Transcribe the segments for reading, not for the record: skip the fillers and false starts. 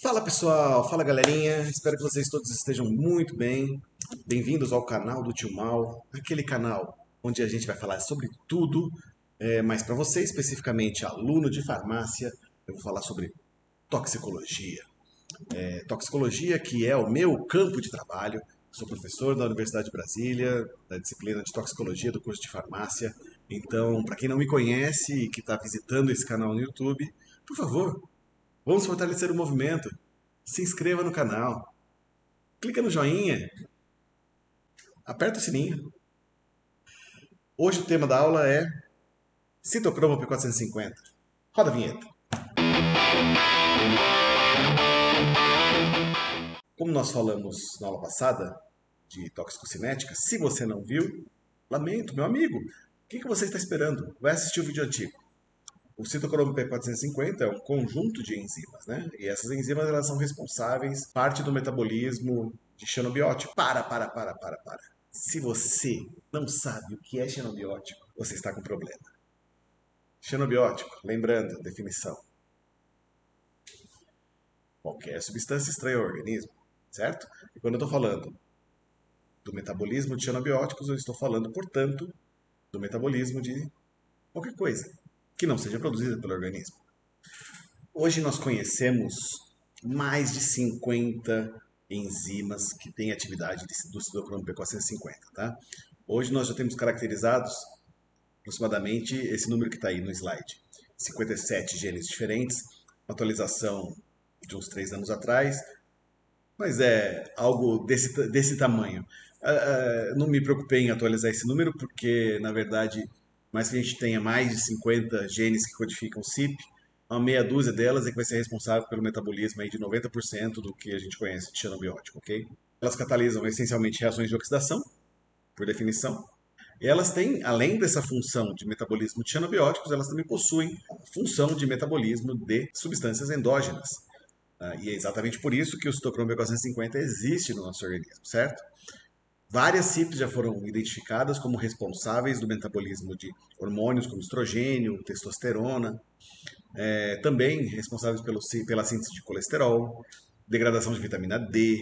Fala pessoal, fala galerinha, espero que vocês todos estejam muito bem. Bem-vindos ao canal do Tio Mal, aquele canal onde a gente vai falar sobre tudo, mas para você especificamente aluno de farmácia, eu vou falar sobre toxicologia. Toxicologia que é o meu campo de trabalho, sou professor da Universidade de Brasília, da disciplina de toxicologia do curso de farmácia. Então, para quem não me conhece e que está visitando esse canal no YouTube, por favor, vamos fortalecer o movimento. Se inscreva no canal, clica no joinha, aperta o sininho. Hoje o tema da aula é citocromo P450. Roda a vinheta. Como nós falamos na aula passada de toxicocinética, se você não viu, lamento, meu amigo. O que você está esperando? Vai assistir o vídeo antigo. O citocromo P450 é um conjunto de enzimas, né? E essas enzimas elas são responsáveis parte do metabolismo de xenobiótico. Para. Se você não sabe o que é xenobiótico, você está com problema. Xenobiótico, lembrando, definição. Qualquer substância estranha ao organismo, certo? E quando eu estou falando do metabolismo de xenobióticos, eu estou falando, portanto, do metabolismo de qualquer coisa que não seja produzida pelo organismo. Hoje nós conhecemos mais de 50 enzimas que têm atividade do citocromo P450, tá? Hoje nós já temos caracterizados aproximadamente esse número que está aí no slide. 57 genes diferentes, uma atualização de uns 3 anos atrás, mas é algo desse tamanho. Não me preocupei em atualizar esse número, porque, na verdade, mais que a gente tenha mais de 50 genes que codificam CYP, uma meia dúzia delas é que vai ser responsável pelo metabolismo aí de 90% do que a gente conhece de xenobiótico, ok? Elas catalisam essencialmente reações de oxidação, por definição, e elas têm, além dessa função de metabolismo de xenobióticos, elas também possuem a função de metabolismo de substâncias endógenas. E é exatamente por isso que o citocromo B450 existe no nosso organismo, certo? Várias CYPs já foram identificadas como responsáveis do metabolismo de hormônios como estrogênio, testosterona, também responsáveis pela síntese de colesterol, degradação de vitamina D,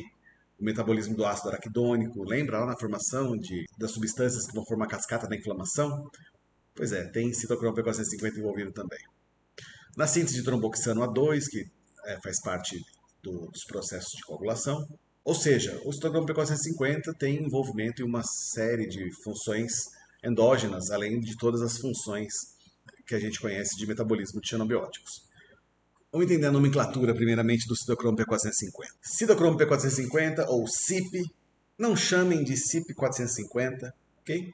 o metabolismo do ácido araquidônico. Lembra lá na formação das substâncias que vão formar a cascata da inflamação? Pois é, tem citocromo P450 envolvido também. Na síntese de tromboxano A2, que faz parte dos processos de coagulação. Ou seja, o citocromo P450 tem envolvimento em uma série de funções endógenas, além de todas as funções que a gente conhece de metabolismo de xenobióticos. Vamos entender a nomenclatura, primeiramente, do citocromo P450. Citocromo P450, ou CYP, não chamem de CYP 450, ok?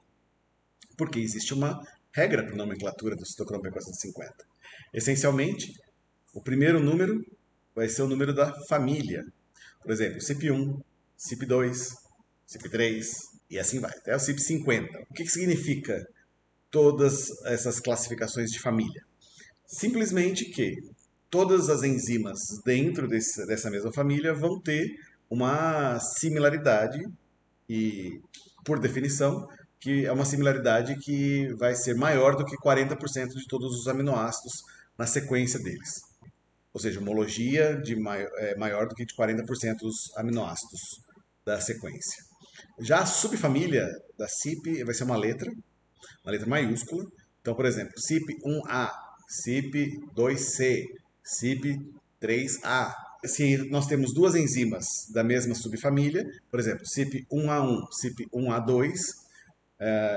Porque existe uma regra para a nomenclatura do citocromo P450. Essencialmente, o primeiro número vai ser o número da família. Por exemplo, CYP1, CYP2, CYP3 e assim vai, até o CYP50. O que significa todas essas classificações de família? Simplesmente que todas as enzimas dentro dessa mesma família vão ter uma similaridade e, por definição, que é uma similaridade que vai ser maior do que 40% de todos os aminoácidos na sequência deles. Ou seja, homologia maior do que de 40% dos aminoácidos da sequência. Já a subfamília da CYP vai ser uma letra maiúscula. Então, por exemplo, CYP1A, CYP2C, CYP3A. Se nós temos duas enzimas da mesma subfamília, por exemplo, CYP1A1, CYP1A2,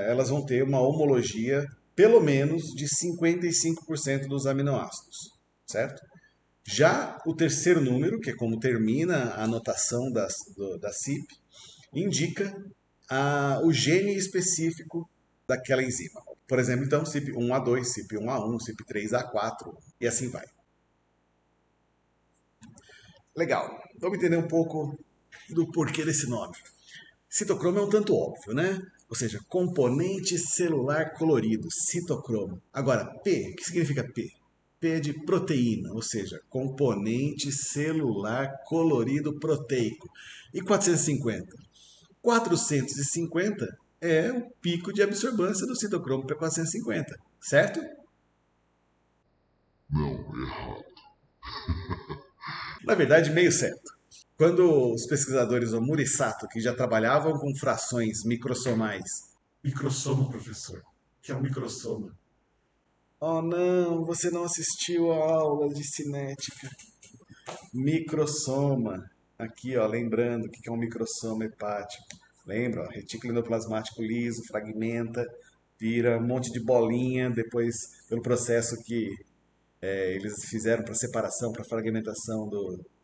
elas vão ter uma homologia pelo menos de 55% dos aminoácidos, certo? Já o terceiro número, que é como termina a anotação da CYP, indica o gene específico daquela enzima. Por exemplo, então, CYP1A2, CYP1A1, CYP3A4 e assim vai. Legal. Vamos entender um pouco do porquê desse nome. Citocromo é um tanto óbvio, né? Ou seja, componente celular colorido, citocromo. Agora, P, o que significa P? P é de proteína, ou seja, componente celular colorido proteico. E 450? 450 é o pico de absorvância do citocromo P450, certo? Não, errado. Na verdade, meio certo. Quando os pesquisadores Omura e Sato, que já trabalhavam com frações microsomais. Microsoma, professor. Que é um microsoma? Oh não, você não assistiu a aula de cinética. Microsoma. Aqui, ó, lembrando o que é um microsoma hepático. Lembra, ó, retículo endoplasmático liso, fragmenta, vira um monte de bolinha, depois, pelo processo que eles fizeram para separação, para fragmentação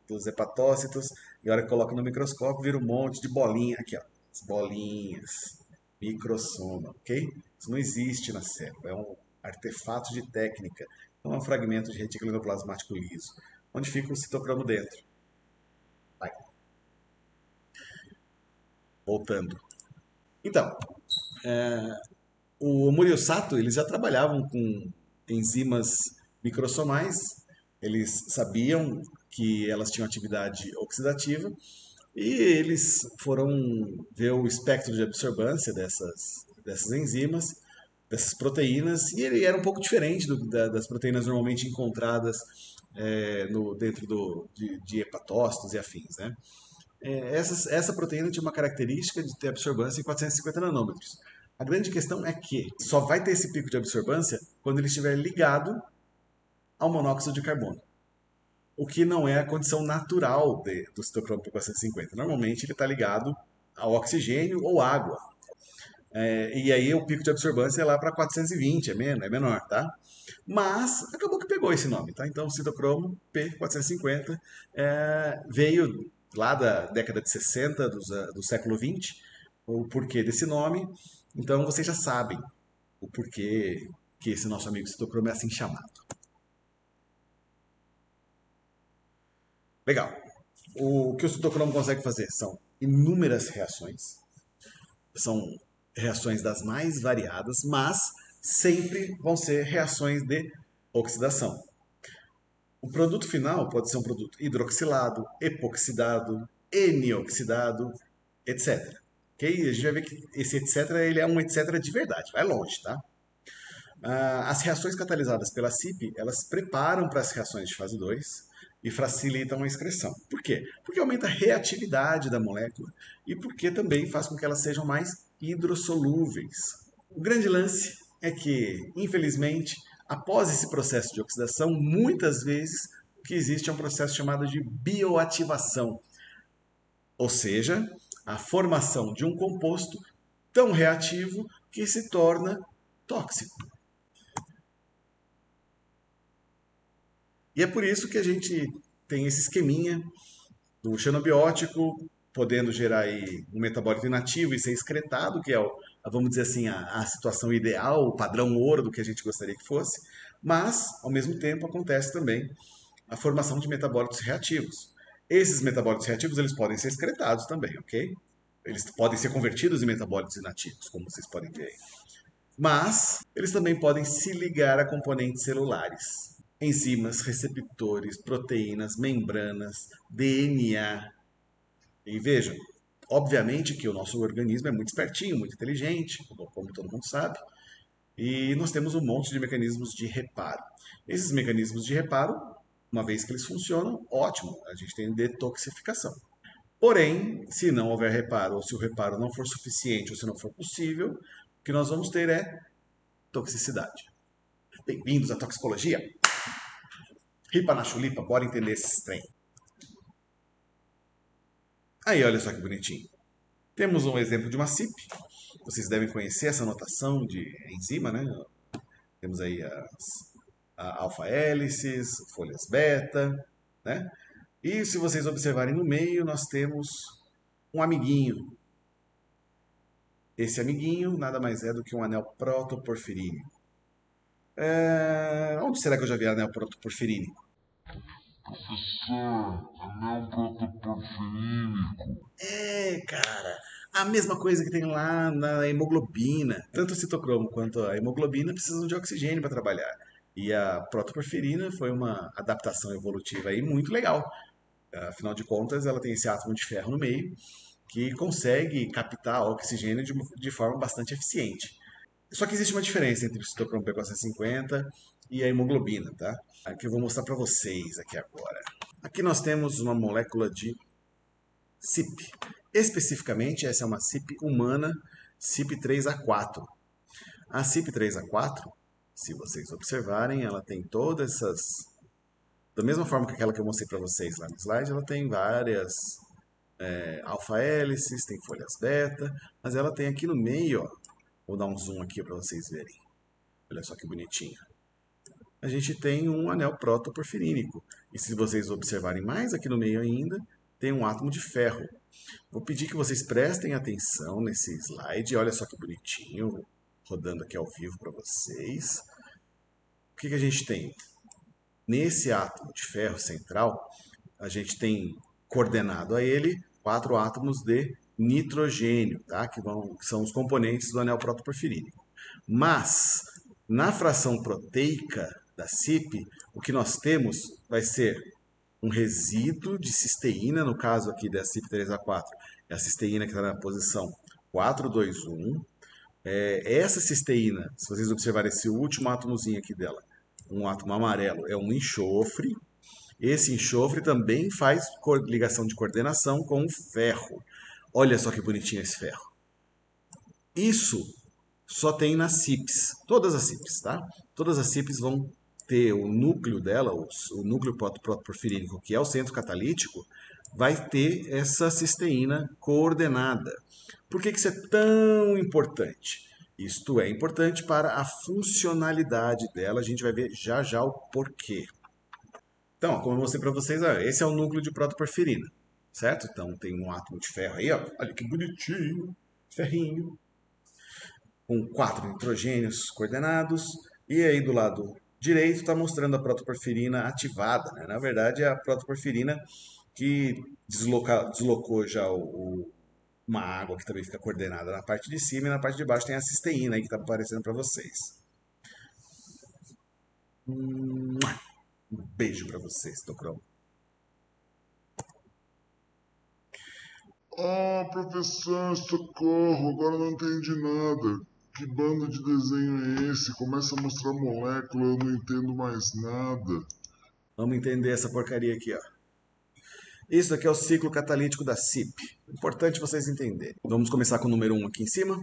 dos hepatócitos, e a hora que coloca no microscópio, vira um monte de bolinha. Aqui, ó, as bolinhas. Microsoma, ok? Isso não existe na célula, é um artefato de técnica, não é um fragmento de retículo endoplasmático liso, onde fica o citocromo dentro. Vai, voltando. Então, o Mori e o Sato, eles já trabalhavam com enzimas microsomais, eles sabiam que elas tinham atividade oxidativa e eles foram ver o espectro de absorvância dessas enzimas, dessas proteínas, e ele era um pouco diferente das proteínas normalmente encontradas dentro de hepatócitos e afins, né? Essa proteína tinha uma característica de ter absorvância em 450 nanômetros. A grande questão é que só vai ter esse pico de absorvância quando ele estiver ligado ao monóxido de carbono, o que não é a condição natural do citocromo P450. Normalmente ele está ligado ao oxigênio ou água. E aí o pico de absorvância é lá para 420, é menor, tá? Mas acabou que pegou esse nome, tá? Então o citocromo P450 veio lá da década de 60 do século 20, o porquê desse nome. Então vocês já sabem o porquê que esse nosso amigo citocromo é assim chamado. Legal. O que o citocromo consegue fazer são inúmeras reações, são reações das mais variadas, mas sempre vão ser reações de oxidação. O produto final pode ser um produto hidroxilado, epoxidado, N-oxidado, etc. Ok? A gente vai ver que esse etc. ele é um etc. de verdade, vai longe, tá? As reações catalisadas pela CYP, elas preparam para as reações de fase 2 e facilitam a excreção. Por quê? Porque aumenta a reatividade da molécula e porque também faz com que elas sejam mais hidrossolúveis. O grande lance é que, infelizmente, após esse processo de oxidação, muitas vezes o que existe é um processo chamado de bioativação, ou seja, a formação de um composto tão reativo que se torna tóxico. E é por isso que a gente tem esse esqueminha do xenobiótico podendo gerar aí um metabólito inativo e ser excretado, que é, vamos dizer assim, a situação ideal, o padrão ouro do que a gente gostaria que fosse, mas, ao mesmo tempo, acontece também a formação de metabólitos reativos. Esses metabólitos reativos eles podem ser excretados também, ok? Eles podem ser convertidos em metabólitos inativos, como vocês podem ver aí. Mas eles também podem se ligar a componentes celulares, enzimas, receptores, proteínas, membranas, DNA. E vejam, obviamente que o nosso organismo é muito espertinho, muito inteligente, como todo mundo sabe, e nós temos um monte de mecanismos de reparo. Esses mecanismos de reparo, uma vez que eles funcionam, ótimo, a gente tem detoxificação. Porém, se não houver reparo, ou se o reparo não for suficiente, ou se não for possível, o que nós vamos ter é toxicidade. Bem-vindos à toxicologia. Ripa na chulipa, bora entender esse trem. Aí, olha só que bonitinho. Temos um exemplo de uma CYP. Vocês devem conhecer essa notação de enzima, né? Temos aí a alfa-hélices, folhas beta, né? E se vocês observarem no meio, nós temos um amiguinho. Esse amiguinho nada mais é do que um anel protoporfirínico. Onde será que eu já vi anel protoporfirínico? Professor, anel protoporfirínico. Cara, a mesma coisa que tem lá na hemoglobina. Tanto o citocromo quanto a hemoglobina precisam de oxigênio para trabalhar. E a protoporfirina foi uma adaptação evolutiva aí muito legal. Afinal de contas, ela tem esse átomo de ferro no meio que consegue captar oxigênio de forma bastante eficiente. Só que existe uma diferença entre o citocromo P450 e a hemoglobina, tá? Que eu vou mostrar para vocês aqui agora. Aqui nós temos uma molécula de CYP. Especificamente, essa é uma CYP humana, CYP3A4. A CYP3A4, se vocês observarem, ela tem todas essas... Da mesma forma que aquela que eu mostrei para vocês lá no slide, ela tem várias alfa-hélices, tem folhas beta, mas ela tem aqui no meio, ó, vou dar um zoom aqui para vocês verem. Olha só que bonitinho. A gente tem um anel protoporfirínico. E se vocês observarem mais aqui no meio ainda, tem um átomo de ferro. Vou pedir que vocês prestem atenção nesse slide. Olha só que bonitinho, rodando aqui ao vivo para vocês. O que a gente tem? Nesse átomo de ferro central, a gente tem coordenado a ele 4 átomos de nitrogênio, tá? que são os componentes do anel protoporfirínico. Mas, na fração proteica da CYP, o que nós temos vai ser um resíduo de cisteína, no caso aqui da CYP3A4, é a cisteína que está na posição 421. Essa cisteína, se vocês observarem esse último átomozinho aqui dela, um átomo amarelo, é um enxofre. Esse enxofre também faz ligação de coordenação com o ferro. Olha só que bonitinho esse ferro. Isso só tem nas CYPs, todas as CYPs, tá? Todas as CYPs vão ter o núcleo dela, o núcleo protoporfirínico, que é o centro catalítico, vai ter essa cisteína coordenada. Por que isso é tão importante? Isto é importante para a funcionalidade dela, a gente vai ver já já o porquê. Então, como eu mostrei para vocês, esse é o núcleo de protoporfirina, certo? Então tem um átomo de ferro aí, ó, olha que bonitinho, ferrinho, com 4 nitrogênios coordenados, e aí do lado direito está mostrando a protoporfirina ativada, né? Na verdade é a protoporfirina que deslocou já uma água que também fica coordenada na parte de cima, e na parte de baixo tem a cisteína aí que está aparecendo para vocês. Um beijo para vocês, Tocrão. Ah, professor, socorro, agora não entendi nada. Que bando de desenho é esse? Começa a mostrar molécula, eu não entendo mais nada. Vamos entender essa porcaria aqui, ó. Isso aqui é o ciclo catalítico da CYP. Importante vocês entenderem. Vamos começar com o número 1 aqui em cima.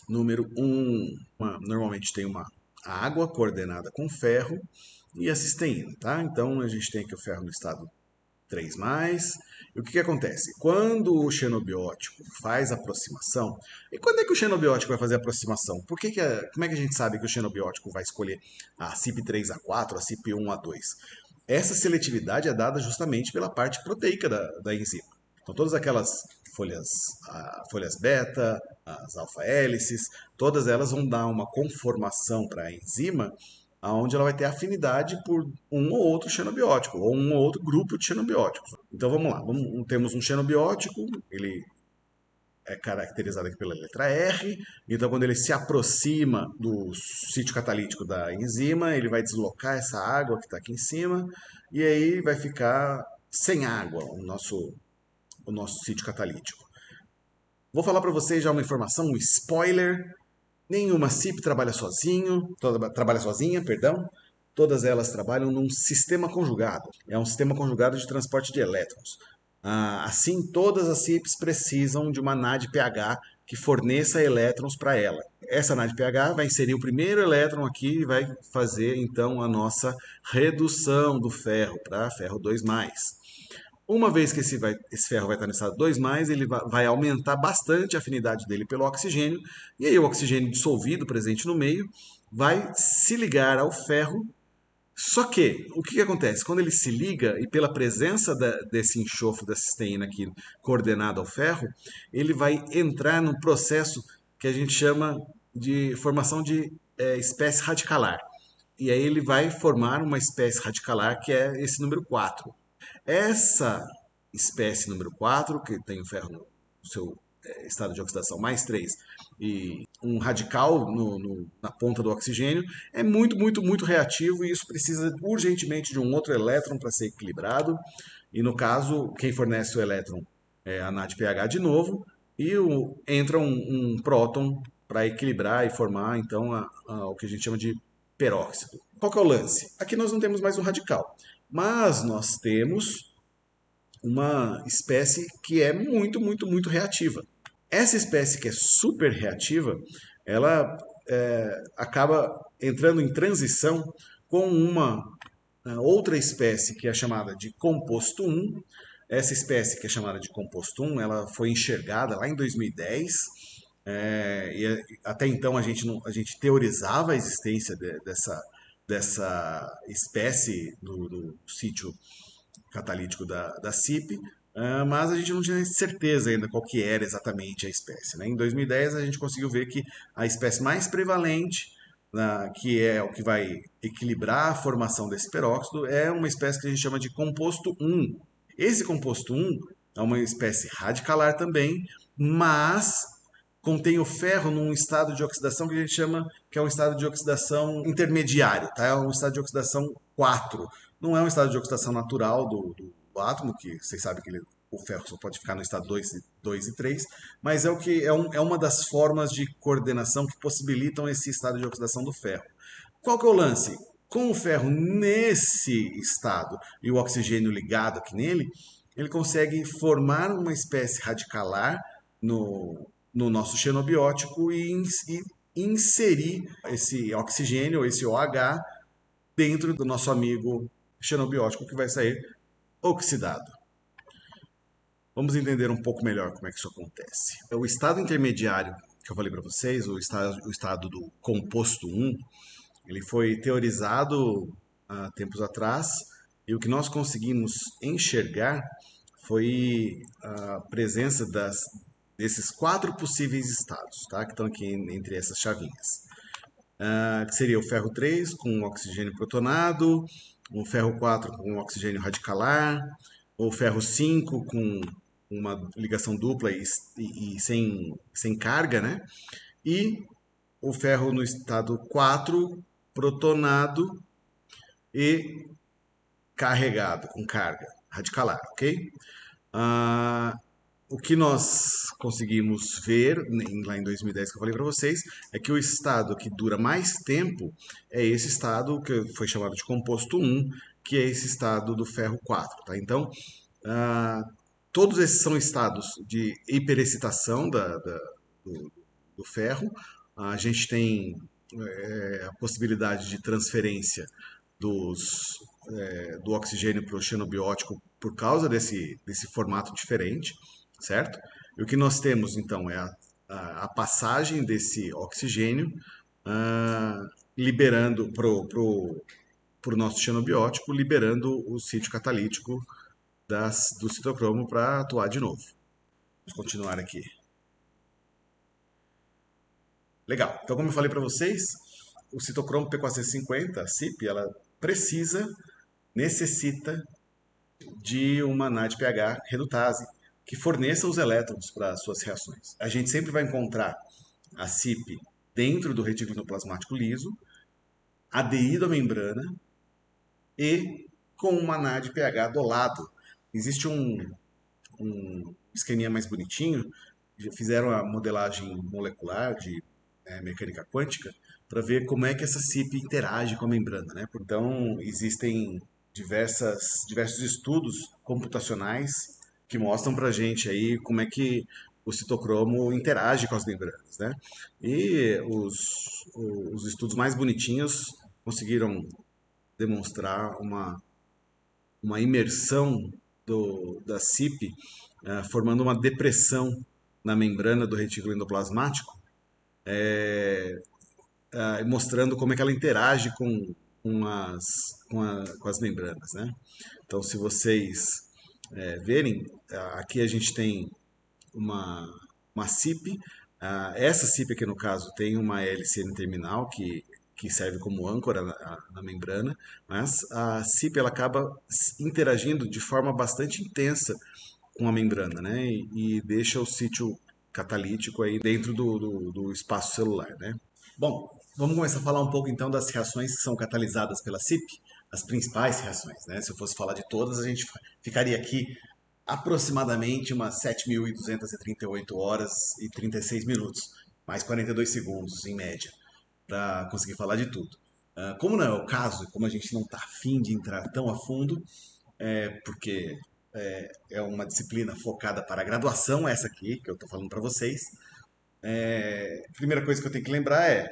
Número 1, normalmente tem uma água coordenada com ferro e a cisteína, tá? Então a gente tem aqui o ferro no estado 3+. E o que acontece? Quando o xenobiótico faz aproximação, e quando é que o xenobiótico vai fazer aproximação? Como é que a gente sabe que o xenobiótico vai escolher a CYP3A4, a CYP1A2? Essa seletividade é dada justamente pela parte proteica da enzima. Então todas aquelas folhas beta, as alfa-hélices, todas elas vão dar uma conformação para a enzima onde ela vai ter afinidade por um ou outro xenobiótico, ou um ou outro grupo de xenobióticos. Então vamos lá, temos um xenobiótico, ele é caracterizado aqui pela letra R, então quando ele se aproxima do sítio catalítico da enzima, ele vai deslocar essa água que está aqui em cima, e aí vai ficar sem água o nosso sítio catalítico. Vou falar para vocês já uma informação, um spoiler. Nenhuma CYP trabalha sozinha, perdão. Todas elas trabalham num sistema conjugado. É um sistema conjugado de transporte de elétrons. Assim, todas as CYPs precisam de uma NADPH que forneça elétrons para ela. Essa NADPH vai inserir o primeiro elétron aqui e vai fazer então a nossa redução do ferro para ferro 2+. Uma vez que esse ferro vai estar no estado 2+, ele vai aumentar bastante a afinidade dele pelo oxigênio, e aí o oxigênio dissolvido, presente no meio, vai se ligar ao ferro. Só que, o que acontece? Quando ele se liga, e pela presença desse enxofre da cisteína aqui coordenado ao ferro, ele vai entrar num processo que a gente chama de formação de espécie radicalar. E aí ele vai formar uma espécie radicalar que é esse número 4. Essa espécie número 4, que tem o ferro no seu estado de oxidação +3 e um radical na ponta do oxigênio, é muito, muito, muito reativo e isso precisa urgentemente de um outro elétron para ser equilibrado. E no caso, quem fornece o elétron é a NADPH de novo, e entra um próton para equilibrar e formar então o que a gente chama de peróxido. Qual que é o lance? Aqui nós não temos mais um radical, Mas nós temos uma espécie que é muito, muito, muito reativa. Essa espécie que é super reativa, ela acaba entrando em transição com uma outra espécie que é chamada de composto 1. Essa espécie que é chamada de composto 1, ela foi enxergada lá em 2010. Até então a gente teorizava a existência dessa espécie do sítio catalítico da CIP, mas a gente não tinha certeza ainda qual que era exatamente a espécie, né? Em 2010 a gente conseguiu ver que a espécie mais prevalente, que é o que vai equilibrar a formação desse peróxido, é uma espécie que a gente chama de composto 1. Esse composto 1 é uma espécie radicalar também, mas contém o ferro num estado de oxidação que a gente chama que é um estado de oxidação intermediário, tá? É um estado de oxidação 4. Não é um estado de oxidação natural do átomo, que vocês sabem que o ferro só pode ficar no estado 2 e 3, mas é uma das formas de coordenação que possibilitam esse estado de oxidação do ferro. Qual que é o lance? Com o ferro nesse estado e o oxigênio ligado aqui nele, ele consegue formar uma espécie radicalar no nosso xenobiótico e inserir esse oxigênio, esse OH, dentro do nosso amigo xenobiótico que vai sair oxidado. Vamos entender um pouco melhor como é que isso acontece. O estado intermediário que eu falei para vocês, o estado do composto 1, ele foi teorizado há tempos atrás e o que nós conseguimos enxergar foi a presença desses quatro possíveis estados, tá? Que estão aqui entre essas chavinhas. Que seria o ferro 3 com oxigênio protonado, o ferro 4 com oxigênio radicalar, o ferro 5 com uma ligação dupla e sem carga, né? E o ferro no estado 4 protonado e carregado, com carga radicalar, ok? Ah, o que nós conseguimos ver lá em 2010 que eu falei para vocês é que o estado que dura mais tempo é esse estado que foi chamado de composto 1, que é esse estado do ferro 4, tá? Então, ah, todos esses são estados de hiperexcitação do, do ferro. A gente tem a possibilidade de transferência do oxigênio para o xenobiótico por causa desse formato diferente, certo? E o que nós temos então é a passagem desse oxigênio liberando pro nosso xenobiótico, liberando o sítio catalítico do citocromo para atuar de novo. Vamos continuar aqui. Legal. Então, como eu falei para vocês, o citocromo P450, a CIP, ela necessita de uma NADPH redutase que forneça os elétrons para suas reações. A gente sempre vai encontrar a CIP dentro do retículo endoplasmático liso, aderido à membrana e com uma NADPH do lado. Existe um esqueminha mais bonitinho, fizeram a modelagem molecular de mecânica quântica para ver como é que essa CIP interage com a membrana, né? Então, existem diversos estudos computacionais que mostram para a gente aí como é que o citocromo interage com as membranas, né? E os estudos mais bonitinhos conseguiram demonstrar uma imersão da CIP, formando uma depressão na membrana do retículo endoplasmático, mostrando como é que ela interage com as membranas, né? Então, se vocês verem, aqui a gente tem uma, uma CIP. Essa CIP aqui, no caso, tem uma hélice N-terminal que serve como âncora na membrana, mas a CIP ela acaba interagindo de forma bastante intensa com a membrana, né? E deixa o sítio catalítico aí dentro do espaço celular, né? Bom, vamos começar a falar um pouco então das reações que são catalisadas pela CIP, as principais reações, né? Se eu fosse falar de todas, a gente ficaria aqui aproximadamente umas 7.238 horas e 36 minutos, mais 42 segundos em média, para conseguir falar de tudo. Como não é o caso, como a gente não está afim de entrar tão a fundo, porque é uma disciplina focada para a graduação, essa aqui que eu estou falando para vocês. Primeira coisa que eu tenho que lembrar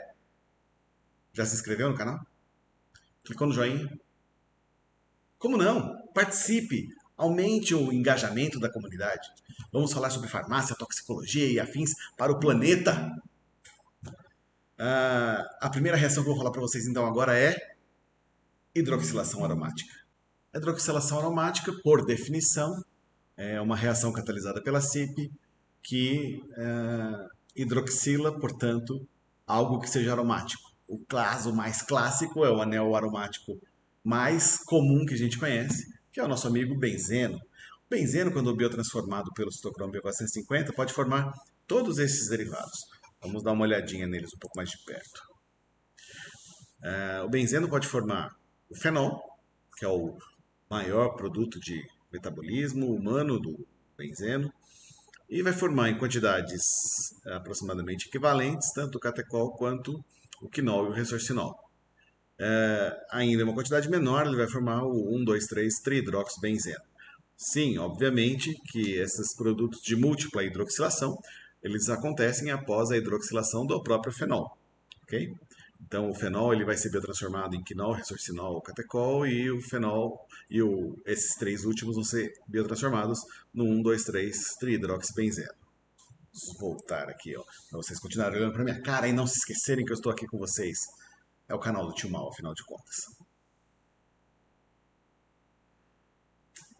já se inscreveu no canal? Clicou no joinha? Como não? Participe! Aumente o engajamento da comunidade. Vamos falar sobre farmácia, toxicologia e afins para o planeta. A primeira reação que eu vou falar para vocês então agora é hidroxilação aromática. A hidroxilação aromática, por definição, é uma reação catalisada pela CYP que hidroxila, portanto, algo que seja aromático. O caso mais clássico é o anel aromático mais comum que a gente conhece, que é o nosso amigo benzeno. O benzeno, quando biotransformado pelo citocromo B450, pode formar todos esses derivados. Vamos dar uma olhadinha neles um pouco mais de perto. O benzeno pode formar o fenol, que é o maior produto de metabolismo humano do benzeno, e vai formar em quantidades aproximadamente equivalentes tanto o catecol quanto o quinol e o ressorcinol. Ainda em uma quantidade menor, ele vai formar o 1,2,3-trihidroxibenzeno. Sim, obviamente que esses produtos de múltipla hidroxilação, eles acontecem após a hidroxilação do próprio fenol, ok? Então o fenol ele vai ser biotransformado em quinol, ressorcinol ou catecol e o fenol esses três últimos vão ser biotransformados no 1,2,3-trihidroxibenzeno. Vamos voltar aqui, ó, para vocês continuarem olhando para minha cara e não se esquecerem que eu estou aqui com vocês. É o canal do Tio Mal, afinal de contas.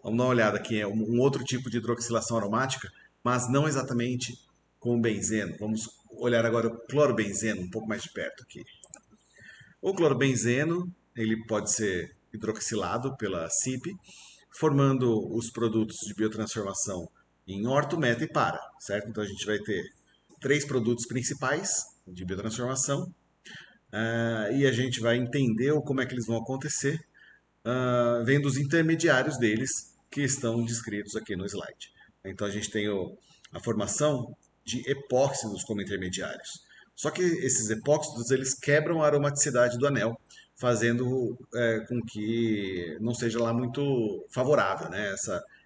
Vamos dar uma olhada aqui, é um outro tipo de hidroxilação aromática, mas não exatamente com o benzeno. Vamos olhar agora o clorobenzeno um pouco mais de perto aqui. O clorobenzeno, ele pode ser hidroxilado pela CYP, formando os produtos de biotransformação em orto, meta e para, certo? Então a gente vai ter três produtos principais de biotransformação e a gente vai entender como é que eles vão acontecer vendo os intermediários deles que estão descritos aqui no slide. Então a gente tem a formação de epóxidos como intermediários. Só que esses epóxidos eles quebram a aromaticidade do anel, fazendo com que não seja lá muito favorável, né,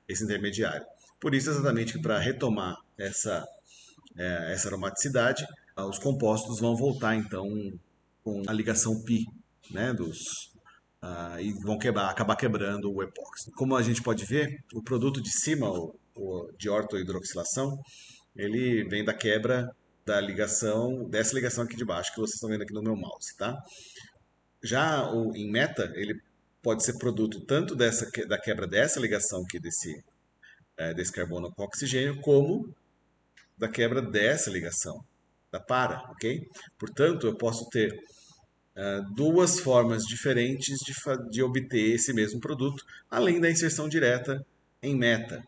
esse intermediário. Por isso, exatamente que para retomar essa aromaticidade, os compostos vão voltar então com a ligação pi, né, e vão acabar quebrando o epóxi. Como a gente pode ver, o produto de cima, o de ortohidroxilação, ele vem da quebra dessa ligação aqui de baixo que vocês estão vendo aqui no meu mouse, tá? Já em meta, ele pode ser produto tanto da quebra dessa ligação aqui desse carbono com oxigênio, como da quebra dessa ligação, da para, ok? Portanto, eu posso ter duas formas diferentes de obter esse mesmo produto, além da inserção direta em meta.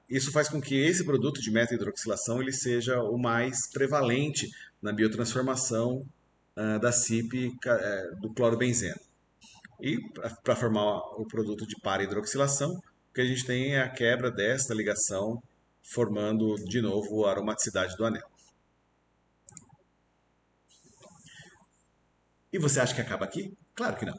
Isso faz com que esse produto de meta-hidroxilação ele seja o mais prevalente na biotransformação da CYP do clorobenzeno. E para formar o produto de para-hidroxilação, o que a gente tem é a quebra desta ligação, formando de novo a aromaticidade do anel. E você acha que acaba aqui? Claro que não.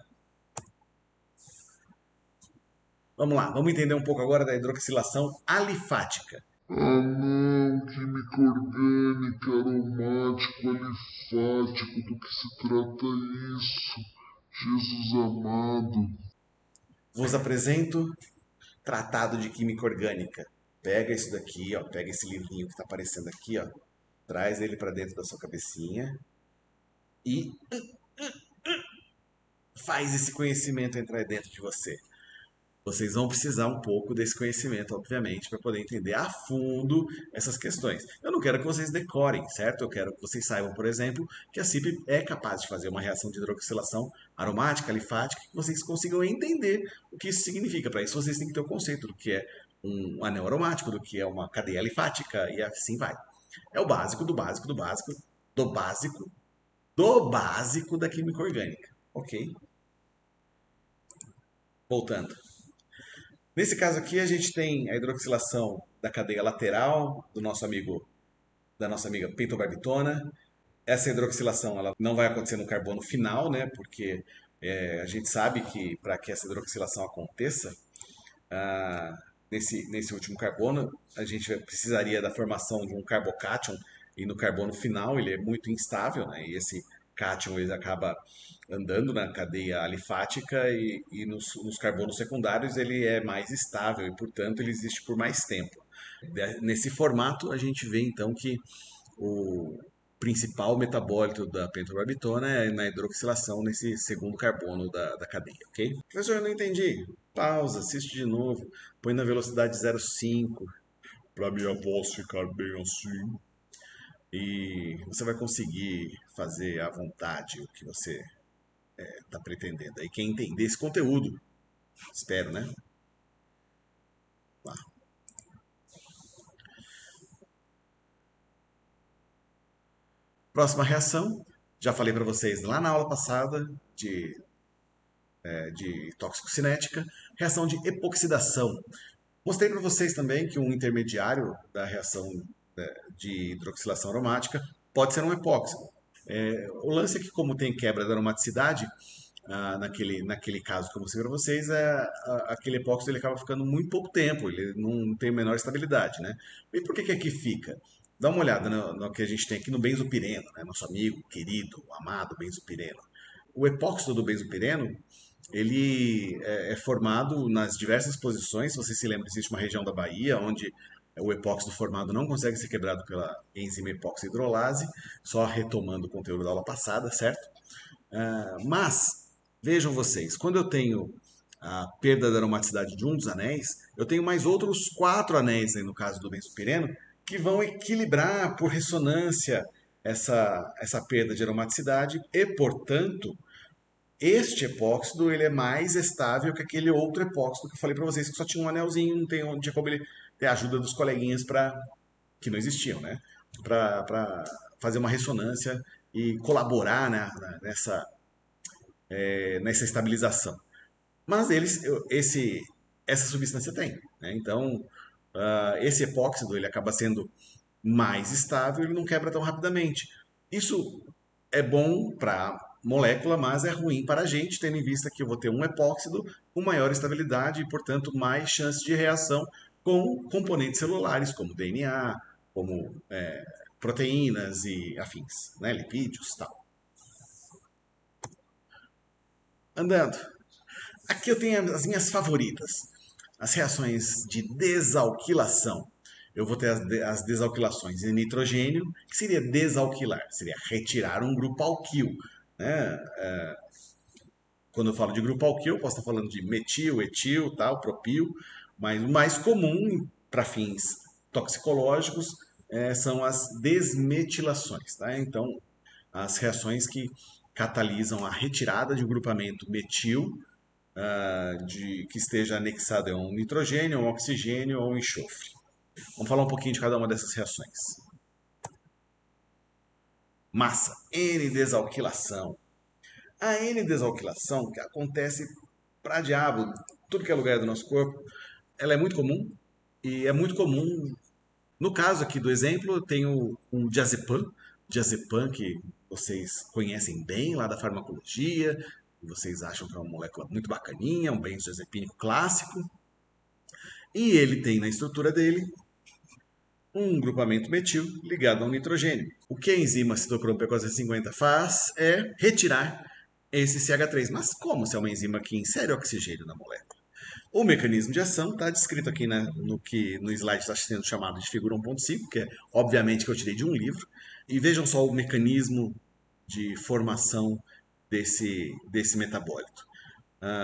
Vamos lá, vamos entender um pouco agora da hidroxilação alifática. Ah não, química orgânica, aromático, alifático, do que se trata isso? Jesus amado. Vos apresento Tratado de Química Orgânica. Pega isso daqui, ó, pega esse livrinho que está aparecendo aqui, ó, traz ele para dentro da sua cabecinha e faz esse conhecimento entrar dentro de você. Vocês vão precisar um pouco desse conhecimento, obviamente, para poder entender a fundo essas questões. Eu não quero que vocês decorem, certo? Eu quero que vocês saibam, por exemplo, que a CYP é capaz de fazer uma reação de hidroxilação aromática, alifática, que vocês consigam entender o que isso significa. Para isso, vocês têm que ter o conceito do que é um anel aromático, do que é uma cadeia alifática e assim vai. É o básico do básico do básico do básico do básico da química orgânica, ok? Voltando. Nesse caso aqui, a gente tem a hidroxilação da cadeia lateral da nossa amiga pentobarbitona. Essa hidroxilação ela não vai acontecer no carbono final, né? Porque A gente sabe que para que essa hidroxilação aconteça, ah, nesse último carbono, a gente precisaria da formação de um carbocátion, e no carbono final ele é muito instável, né? E esse cátion ele acaba andando na cadeia alifática e nos carbonos secundários ele é mais estável e, portanto, ele existe por mais tempo. Nesse formato, a gente vê então que o principal metabólito da pentorbitona é na hidroxilação nesse segundo carbono da cadeia, ok? Professor, eu não entendi. Pausa, assiste de novo, põe na velocidade 0,5 para minha voz ficar bem assim. E você vai conseguir fazer à vontade o que você está pretendendo. Aí quem entender esse conteúdo, espero, né? Lá. Próxima reação, já falei para vocês lá na aula passada de tóxico-cinética, reação de epoxidação. Mostrei para vocês também que um intermediário da reação de hidroxilação aromática pode ser um epóxido. O lance é que, como tem quebra da aromaticidade, naquele caso que eu mostrei para vocês, aquele epóxido ele acaba ficando muito pouco tempo, ele não tem a menor estabilidade, né? E por que que aqui fica? Dá uma olhada no que a gente tem aqui no benzopireno, né? Nosso amigo, querido, amado benzopireno. O epóxido do benzopireno, ele é formado nas diversas posições. Se você se lembra, existe uma região da Bahia onde o epóxido formado não consegue ser quebrado pela enzima epóxido-hidrolase, só retomando o conteúdo da aula passada, certo? Mas, vejam vocês, quando eu tenho a perda da aromaticidade de um dos anéis, eu tenho mais outros 4 anéis, aí, no caso do benzopireno, que vão equilibrar por ressonância essa perda de aromaticidade e, portanto, este epóxido ele é mais estável que aquele outro epóxido que eu falei para vocês que só tinha um anelzinho, não tinha como ele ter a ajuda dos coleguinhas que não existiam, né? Para fazer uma ressonância e colaborar, né, nessa estabilização. Mas essa substância tem, né? Então, esse epóxido ele acaba sendo mais estável, ele não quebra tão rapidamente. Isso é bom para a molécula, mas é ruim para a gente, tendo em vista que eu vou ter um epóxido com maior estabilidade e, portanto, mais chance de reação com componentes celulares, como DNA, como proteínas e afins, né? Lipídios e tal. Andando. Aqui eu tenho as minhas favoritas. As reações de desalquilação. Eu vou ter as desalquilações em nitrogênio, que seria desalquilar, seria retirar um grupo alquil. Né? Quando eu falo de grupo alquil, eu posso estar falando de metil, etil, tal, propil, mas o mais comum para fins toxicológicos são as desmetilações. Tá? Então, as reações que catalisam a retirada de um grupamento metil que esteja anexado a um nitrogênio, um oxigênio ou um enxofre. Vamos falar um pouquinho de cada uma dessas reações. Massa, N-desalquilação. A N-desalquilação, que acontece para diabo, tudo que é lugar do nosso corpo, ela é muito comum e é muito comum. No caso aqui do exemplo, eu tenho um diazepam que vocês conhecem bem lá da farmacologia, vocês acham que é uma molécula muito bacaninha, um benzodiazepínico clássico, e ele tem na estrutura dele um grupamento metil ligado a um nitrogênio. O que a enzima citocromo P450 faz é retirar esse CH3. Mas como se é uma enzima que insere oxigênio na molécula? O mecanismo de ação está descrito aqui no que no slide está sendo chamado de figura 1.5, que é obviamente que eu tirei de um livro. E vejam só o mecanismo de formação desse metabólito.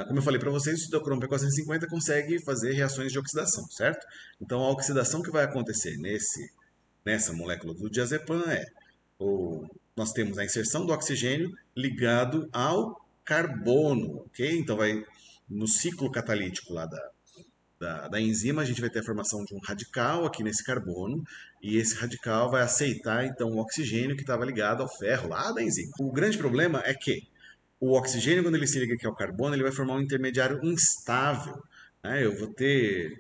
Como eu falei para vocês, o citocromo P450 consegue fazer reações de oxidação, certo? Então, a oxidação que vai acontecer nessa molécula do diazepam nós temos a inserção do oxigênio ligado ao carbono, ok? Então, no ciclo catalítico lá da enzima, a gente vai ter a formação de um radical aqui nesse carbono, e esse radical vai aceitar, então, o oxigênio que estava ligado ao ferro lá da enzima. O grande problema é que o oxigênio, quando ele se liga aqui ao carbono, ele vai formar um intermediário instável. Né? Eu vou ter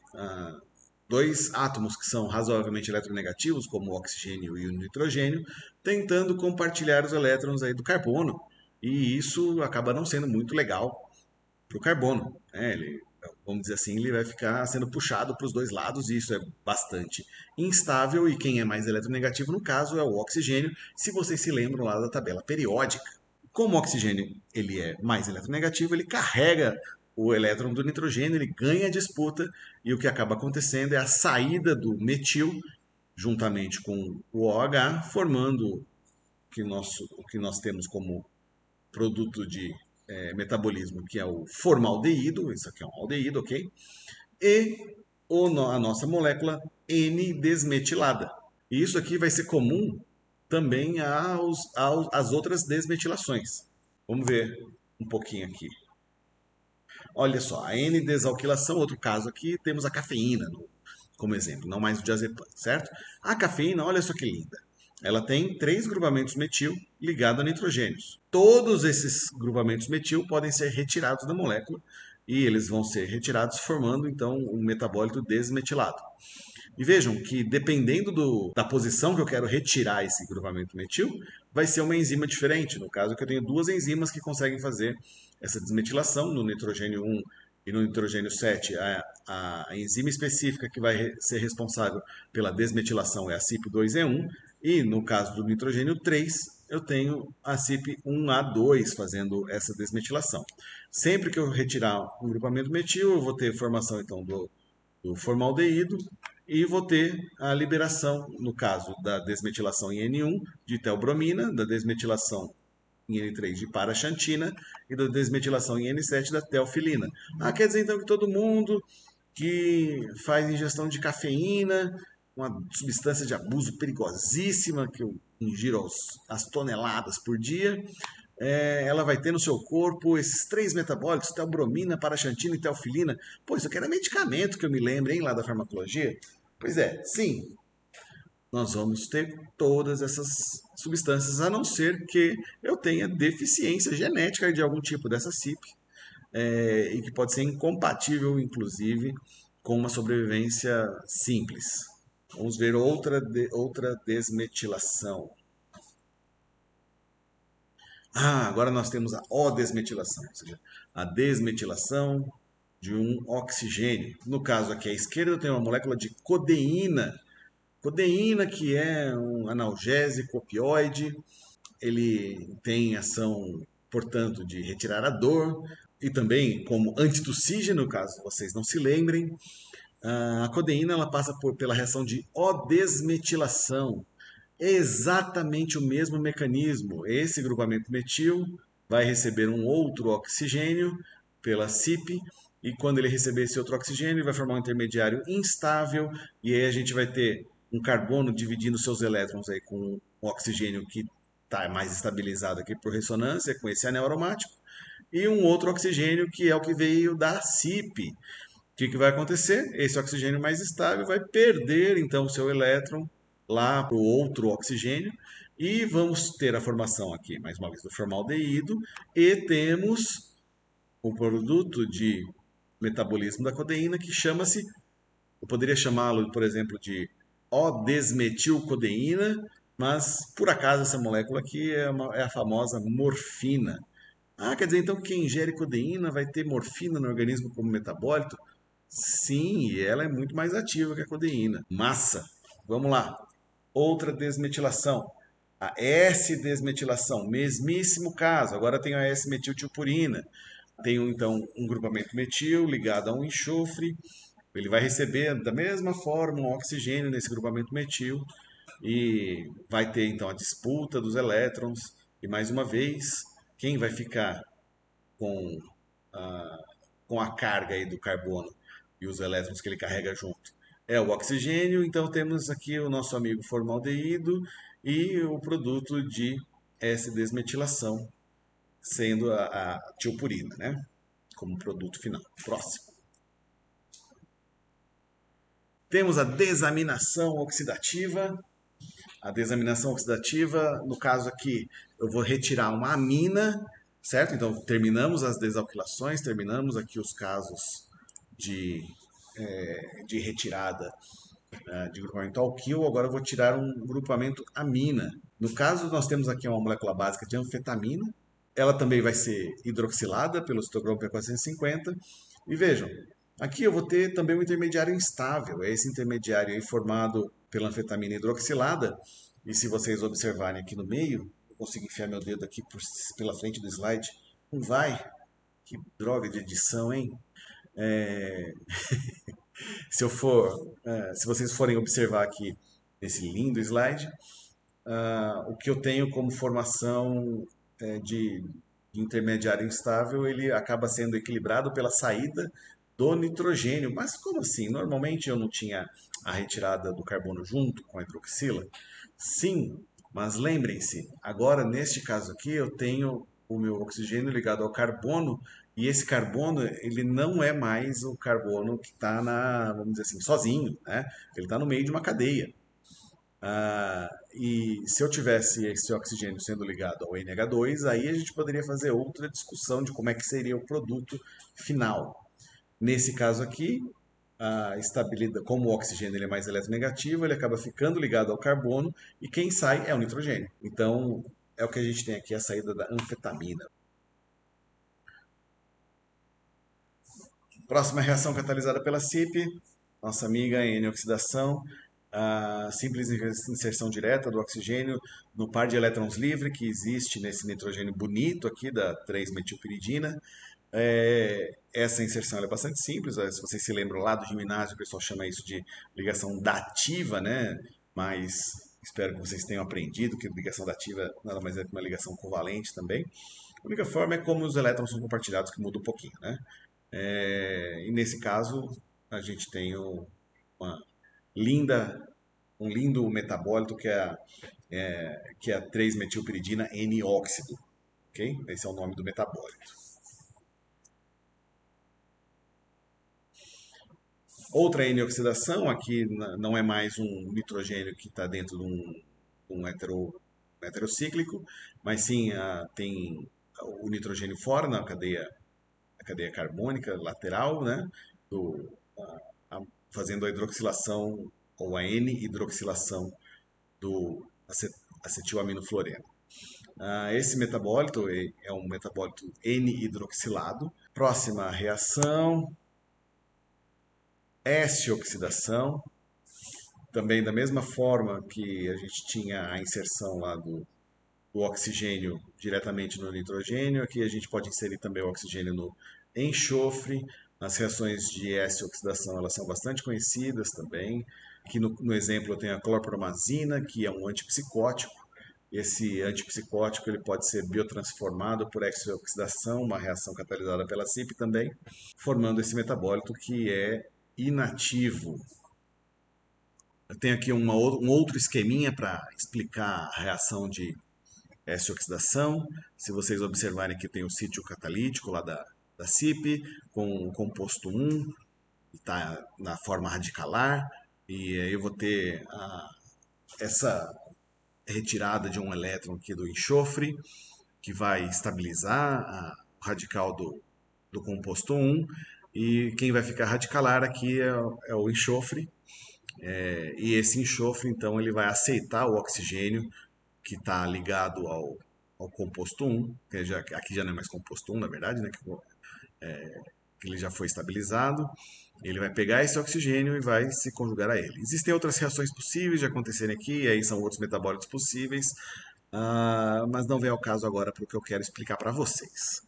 dois átomos que são razoavelmente eletronegativos, como o oxigênio e o nitrogênio, tentando compartilhar os elétrons aí do carbono. e isso acaba não sendo muito legal para o carbono, né? Vamos dizer assim, ele vai ficar sendo puxado para os dois lados e isso é bastante instável. E quem é mais eletronegativo no caso é o oxigênio, se vocês se lembram lá da tabela periódica. Como o oxigênio ele é mais eletronegativo, ele carrega o elétron do nitrogênio, ele ganha a disputa e o que acaba acontecendo é a saída do metil juntamente com o OH, formando o que nós temos como produto de metabolismo, que é o formaldeído, isso aqui é um aldeído, ok? E a nossa molécula N-desmetilada. E isso aqui vai ser comum também às outras desmetilações. Vamos ver um pouquinho aqui. Olha só, a N-desalquilação, outro caso aqui, temos a cafeína como exemplo, não mais o diazepam, certo? A cafeína, olha só que linda. Ela tem 3 grupamentos metil ligados a nitrogênios. Todos esses grupamentos metil podem ser retirados da molécula e eles vão ser retirados formando então um metabólito desmetilado. E vejam que dependendo da posição que eu quero retirar esse grupamento metil, vai ser uma enzima diferente. No caso que eu tenho 2 enzimas que conseguem fazer essa desmetilação no nitrogênio 1 e no nitrogênio 7. A enzima específica que vai ser responsável pela desmetilação é a CYP2E1 e no caso do nitrogênio 3 eu tenho a CYP1A2 fazendo essa desmetilação. Sempre que eu retirar um grupamento metil, eu vou ter formação então do formaldeído e vou ter a liberação, no caso da desmetilação em N1 de teobromina, da desmetilação em N3 de paraxantina e da desmetilação em N7 da teofilina. Ah, quer dizer então que todo mundo que faz ingestão de cafeína, uma substância de abuso perigosíssima que eu ingiro as toneladas por dia, ela vai ter no seu corpo esses 3 metabólitos, teobromina, paraxantina e teofilina. Pô, isso aqui era medicamento que eu me lembro, hein, lá da farmacologia? Pois é, sim, nós vamos ter todas essas substâncias, a não ser que eu tenha deficiência genética de algum tipo dessa CYP, e que pode ser incompatível, inclusive, com uma sobrevivência simples. Vamos ver outra desmetilação. Ah, agora nós temos a O-desmetilação, ou seja, a desmetilação de um oxigênio. No caso aqui à esquerda eu tenho uma molécula de codeína. Codeína que é um analgésico opioide, ele tem ação, portanto, de retirar a dor e também como antitussígeno, caso vocês não se lembrem. A codeína ela passa pela reação de O-desmetilação, exatamente o mesmo mecanismo. Esse grupamento metil vai receber um outro oxigênio pela CYP e quando ele receber esse outro oxigênio, ele vai formar um intermediário instável e aí a gente vai ter um carbono dividindo seus elétrons aí com um oxigênio que está mais estabilizado aqui por ressonância com esse anel aromático e um outro oxigênio que é o que veio da CYP. O que vai acontecer? Esse oxigênio mais estável vai perder então o seu elétron lá para o outro oxigênio e vamos ter a formação aqui, mais uma vez, do formaldeído e temos o produto de metabolismo da codeína que chama-se, eu poderia chamá-lo, por exemplo, de O-desmetilcodeína, mas por acaso essa molécula aqui é a famosa morfina. Ah, quer dizer então que quem ingere codeína vai ter morfina no organismo como metabólito? Sim, e ela é muito mais ativa que a codeína. Massa. Vamos lá. Outra desmetilação. A S-desmetilação, mesmíssimo caso. Agora tem a S-metiltilpurina. Tenho então um grupamento metil ligado a um enxofre. Ele vai receber da mesma forma um oxigênio nesse grupamento metil e vai ter então a disputa dos elétrons. E mais uma vez, quem vai ficar com a, com a carga aí do carbono e os elétrons que ele carrega junto? É o oxigênio, então temos aqui o nosso amigo formaldeído e o produto de S-desmetilação, sendo a tiopurina, né? Como produto final. Próximo. Temos a desaminação oxidativa. A desaminação oxidativa, no caso aqui, eu vou retirar uma amina, certo? Então, terminamos as desalquilações, terminamos aqui os casos de, de retirada de grupamento alquil, agora eu vou tirar um grupamento amina. No caso, nós temos aqui uma molécula básica de anfetamina, Ela também vai ser hidroxilada pelo citocromo P450. E vejam, aqui eu vou ter também um intermediário instável. É esse intermediário aí formado pela anfetamina hidroxilada. E se vocês observarem aqui no meio, eu consigo enfiar meu dedo aqui pela frente do slide. Não vai. Que droga de edição, hein? É, se vocês forem observar aqui nesse lindo slide, o que eu tenho como formação de intermediário instável, ele acaba sendo equilibrado pela saída do nitrogênio. Mas como assim? Normalmente eu não tinha a retirada do carbono junto com a hidroxila? Sim, mas lembrem-se, agora neste caso aqui eu tenho o meu oxigênio ligado ao carbono e esse carbono ele não é mais o carbono que está vamos dizer assim, sozinho, né? Ele está no meio de uma cadeia. E se eu tivesse esse oxigênio sendo ligado ao NH2, aí a gente poderia fazer outra discussão de como é que seria o produto final. Nesse caso aqui, a estabilidade, como o oxigênio ele é mais eletronegativo, ele acaba ficando ligado ao carbono e quem sai é o nitrogênio. Então, é o que a gente tem aqui, a saída da anfetamina. Próxima reação catalisada pela CYP, nossa amiga N-oxidação, a simples inserção direta do oxigênio no par de elétrons livre que existe nesse nitrogênio bonito aqui da 3-metilpiridina. Essa inserção é bastante simples, se vocês se lembram lá do ginásio, o pessoal chama isso de ligação dativa, né? Mas espero que vocês tenham aprendido que ligação dativa nada mais é que uma ligação covalente também. A única forma é como os elétrons são compartilhados, que muda um pouquinho, né? E nesse caso, a gente tem uma linda, um lindo metabólito que é a 3-metilpiridina N-óxido. Ok? Esse é o nome do metabólito. Outra N-oxidação, aqui não é mais um nitrogênio que está dentro de um heterocíclico, mas sim tem o nitrogênio fora na cadeia carbônica lateral, né? Do, fazendo a hidroxilação ou a N-hidroxilação do acetilaminofluoreno. Esse metabólito é um metabólito N-hidroxilado. Próxima reação, S-oxidação. Também da mesma forma que a gente tinha a inserção lá do oxigênio diretamente no nitrogênio, aqui a gente pode inserir também o oxigênio no enxofre. As reações de S-oxidação elas são bastante conhecidas também. Aqui no exemplo eu tenho a clorpromazina, que é um antipsicótico. Esse antipsicótico ele pode ser biotransformado por S-oxidação, uma reação catalisada pela CYP também, formando esse metabólito que é inativo. Eu tenho aqui um outro esqueminha para explicar a reação de S-oxidação. Se vocês observarem que tem o sítio catalítico lá da CYP, com o composto 1, está na forma radicalar, e aí eu vou ter essa retirada de um elétron aqui do enxofre, que vai estabilizar o radical do composto 1, e quem vai ficar radicalar aqui é o enxofre, e esse enxofre, então, ele vai aceitar o oxigênio que está ligado ao composto 1, aqui já não é mais composto 1, na verdade, né, que ele já foi estabilizado. Ele vai pegar esse oxigênio e vai se conjugar a ele. Existem outras reações possíveis de acontecerem aqui, e aí são outros metabólitos possíveis, mas não vem ao caso agora para o que eu quero explicar para vocês.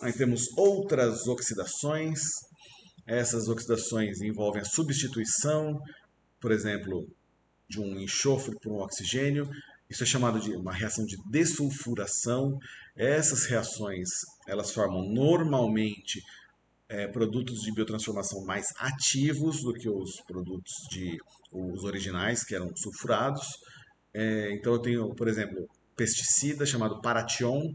Aí temos outras oxidações. Essas oxidações envolvem a substituição, por exemplo, de um enxofre por um oxigênio. Isso é chamado de uma reação de dessulfuração. Essas reações elas formam normalmente produtos de biotransformação mais ativos do que os produtos os originais, que eram sulfurados. Então eu tenho, por exemplo, pesticida chamado Paration.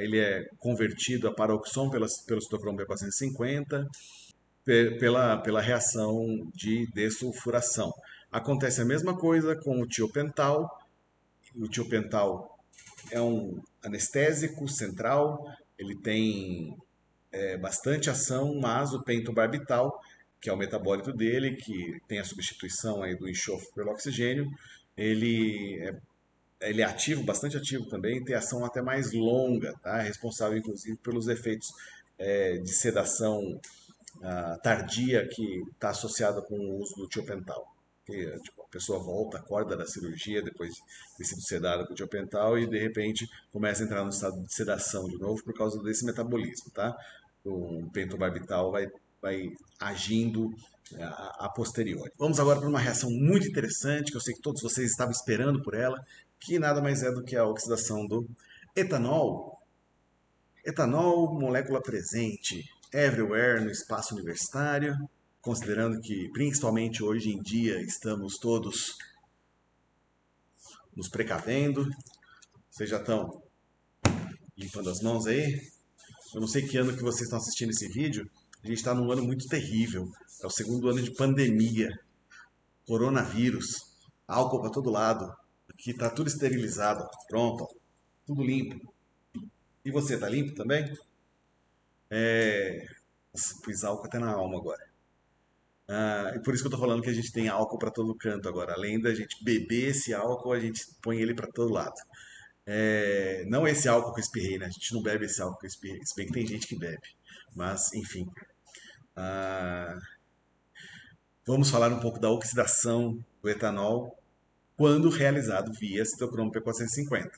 Ele é convertido a paroxon pelo citocromo B450 pela reação de dessulfuração. Acontece a mesma coisa com o tiopental. O tiopental é um anestésico central, ele tem bastante ação, mas o pentobarbital, que é o metabólito dele, que tem a substituição aí do enxofre pelo oxigênio, ele ele é ativo, bastante ativo também, tem ação até mais longa, tá? É responsável inclusive pelos efeitos de sedação tardia que está associada com o uso do tiopental. Que, tipo, a pessoa volta, acorda da cirurgia depois de ter sido sedada com o tiopental e de repente começa a entrar no estado de sedação de novo por causa desse metabolismo, tá? O pentobarbital vai agindo a posteriori. Vamos agora para uma reação muito interessante, que eu sei que todos vocês estavam esperando por ela, que nada mais é do que a oxidação do etanol. Etanol, molécula presente everywhere no espaço universitário, considerando que principalmente hoje em dia estamos todos nos precavendo. Vocês já estão limpando as mãos aí? Eu não sei que ano que vocês estão assistindo esse vídeo. A gente está num ano muito terrível. É o segundo ano de pandemia, coronavírus, álcool para todo lado. Aqui está tudo esterilizado. Pronto, ó, tudo limpo. E você, tá limpo também? Nossa, pus álcool até na alma agora. E por isso que eu tô falando que a gente tem álcool para todo canto agora. Além da gente beber esse álcool, a gente põe ele para todo lado. Não esse álcool que eu espirrei, né? A gente não bebe esse álcool que eu espirrei. Se bem que tem gente que bebe. Mas, enfim. Ah, vamos falar um pouco da oxidação do etanol quando realizado via citocromo P450.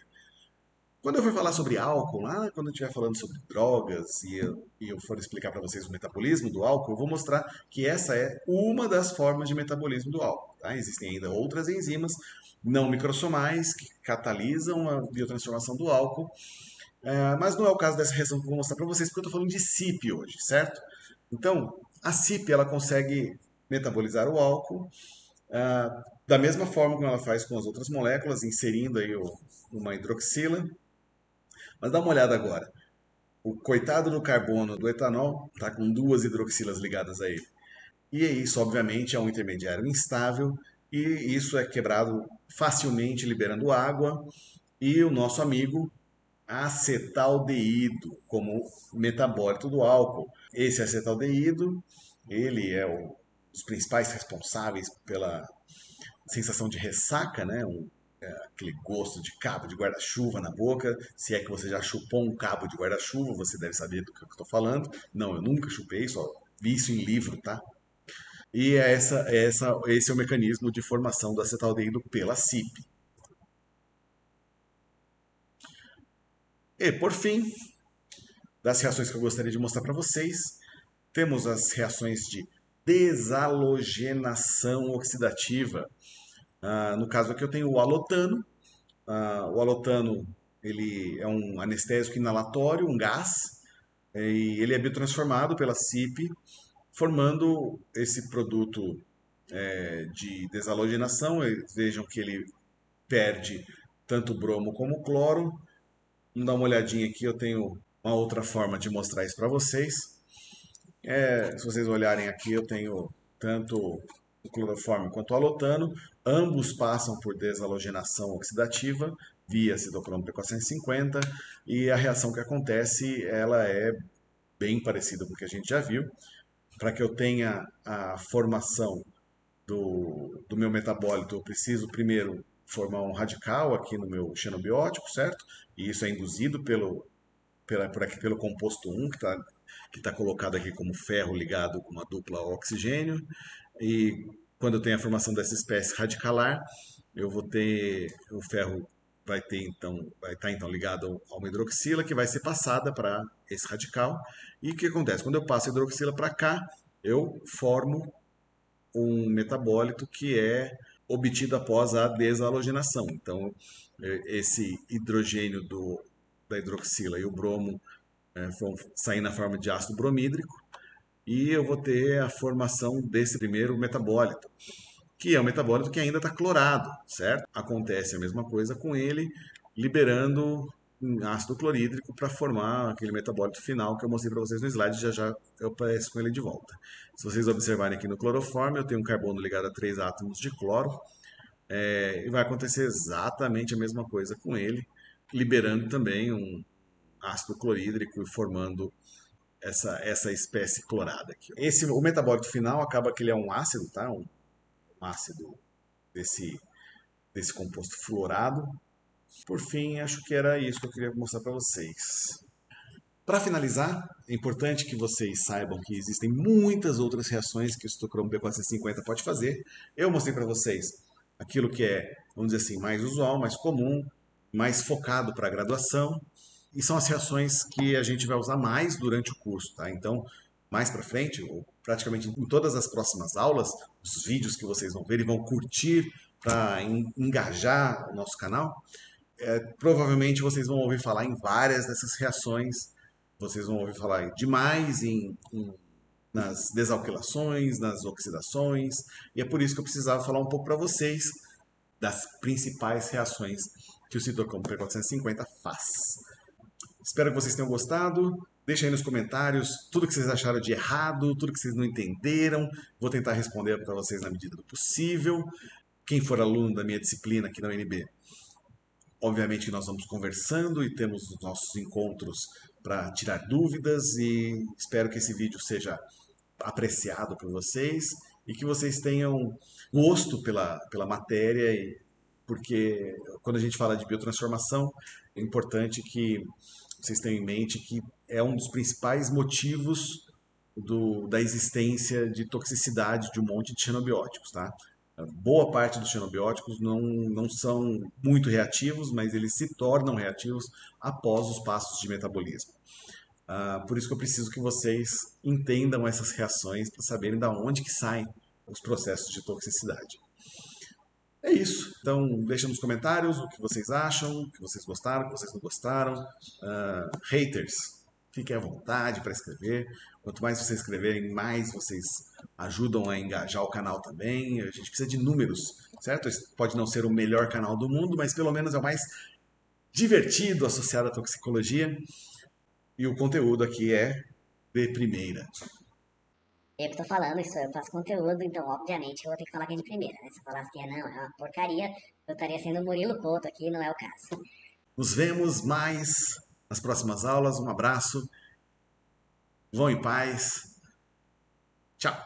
Quando eu for falar sobre álcool, lá quando eu estiver falando sobre drogas e eu for explicar para vocês o metabolismo do álcool, eu vou mostrar que essa é uma das formas de metabolismo do álcool. Tá? Existem ainda outras enzimas não microsomais que catalisam a biotransformação do álcool, mas não é o caso dessa reação que eu vou mostrar para vocês, porque eu estou falando de CYP hoje, certo? Então, a CYP ela consegue metabolizar o álcool da mesma forma como ela faz com as outras moléculas, inserindo aí uma hidroxila. Mas dá uma olhada agora. O coitado do carbono do etanol está com duas hidroxilas ligadas a ele. E isso, obviamente, é um intermediário instável e isso é quebrado facilmente liberando água. E o nosso amigo acetaldeído como metabólito do álcool. Esse acetaldeído, ele é um dos principais responsáveis pela sensação de ressaca, né? Aquele gosto de cabo de guarda-chuva na boca. Se é que você já chupou um cabo de guarda-chuva, você deve saber do que eu estou falando. Não, eu nunca chupei, só vi isso em livro, tá? E esse é o mecanismo de formação do acetaldeído pela CYP. E, por fim, das reações que eu gostaria de mostrar para vocês, temos as reações de desalogenação oxidativa. No caso aqui eu tenho o alotano. O alotano ele é um anestésico inalatório, um gás, e ele é biotransformado pela CYP, formando esse produto de desalogenação. Vejam que ele perde tanto bromo como cloro. Vamos dar uma olhadinha aqui, eu tenho uma outra forma de mostrar isso para vocês. Se vocês olharem aqui, eu tenho tanto o cloroforme quanto o alotano, ambos passam por desalogenação oxidativa via citocromo P450 e a reação que acontece ela é bem parecida com o que a gente já viu. Para que eu tenha a formação do meu metabólito, eu preciso primeiro formar um radical aqui no meu xenobiótico, certo? E isso é induzido por aqui pelo composto 1, que tá colocado aqui como ferro ligado com uma dupla oxigênio. E quando eu tenho a formação dessa espécie radicalar, eu vou ter o ferro vai estar então ligado a uma hidroxila que vai ser passada para esse radical. E o que acontece? Quando eu passo a hidroxila para cá, eu formo um metabólito que é obtido após a desalogenação. Então, esse hidrogênio da hidroxila e o bromo vão sair na forma de ácido bromídrico e eu vou ter a formação desse primeiro metabólito, que é um metabólito que ainda está clorado, certo? Acontece a mesma coisa com ele, liberando um ácido clorídrico para formar aquele metabólito final que eu mostrei para vocês no slide, já já eu apareço com ele de volta. Se vocês observarem aqui no cloroforme, eu tenho um carbono ligado a três átomos de cloro, e vai acontecer exatamente a mesma coisa com ele, liberando também um ácido clorídrico e formando essa espécie clorada aqui. O metabólito final acaba que ele é um ácido, tá? Um ácido desse composto fluorado. Por fim, acho que era isso que eu queria mostrar para vocês. Para finalizar, é importante que vocês saibam que existem muitas outras reações que o citocromo P450 pode fazer. Eu mostrei para vocês aquilo que é, vamos dizer assim, mais usual, mais comum, mais focado para a graduação, e são as reações que a gente vai usar mais durante o curso, tá? Então, mais para frente, ou praticamente em todas as próximas aulas, os vídeos que vocês vão ver e vão curtir para engajar o nosso canal, provavelmente vocês vão ouvir falar em várias dessas reações, vocês vão ouvir falar demais nas desalquilações, nas oxidações, e é por isso que eu precisava falar um pouco para vocês das principais reações que o citocromo P450 faz. Espero que vocês tenham gostado. Deixa aí nos comentários tudo que vocês acharam de errado, tudo que vocês não entenderam. Vou tentar responder para vocês na medida do possível. Quem for aluno da minha disciplina aqui na UNB, obviamente que nós vamos conversando e temos os nossos encontros para tirar dúvidas e espero que esse vídeo seja apreciado por vocês e que vocês tenham gosto pela matéria, porque quando a gente fala de biotransformação, é importante que vocês tenham em mente que é um dos principais motivos da existência de toxicidade de um monte de xenobióticos, tá? Boa parte dos xenobióticos não são muito reativos, mas eles se tornam reativos após os passos de metabolismo. Por isso que eu preciso que vocês entendam essas reações para saberem da onde que saem os processos de toxicidade. É isso. Então, deixa nos comentários o que vocês acham, o que vocês gostaram, o que vocês não gostaram. Haters, fiquem à vontade para escrever. Quanto mais vocês escreverem, mais vocês ajudam a engajar o canal também. A gente precisa de números, certo? Esse pode não ser o melhor canal do mundo, mas pelo menos é o mais divertido associado à toxicologia. E o conteúdo aqui é de primeira. Eu que tô falando, isso eu faço conteúdo, então obviamente eu vou ter que falar que é de primeira, né? Se eu falasse que não, é uma porcaria, eu estaria sendo Murilo Couto aqui, não é o caso. Nos vemos mais nas próximas aulas. Um abraço. Vão em paz. Tchau.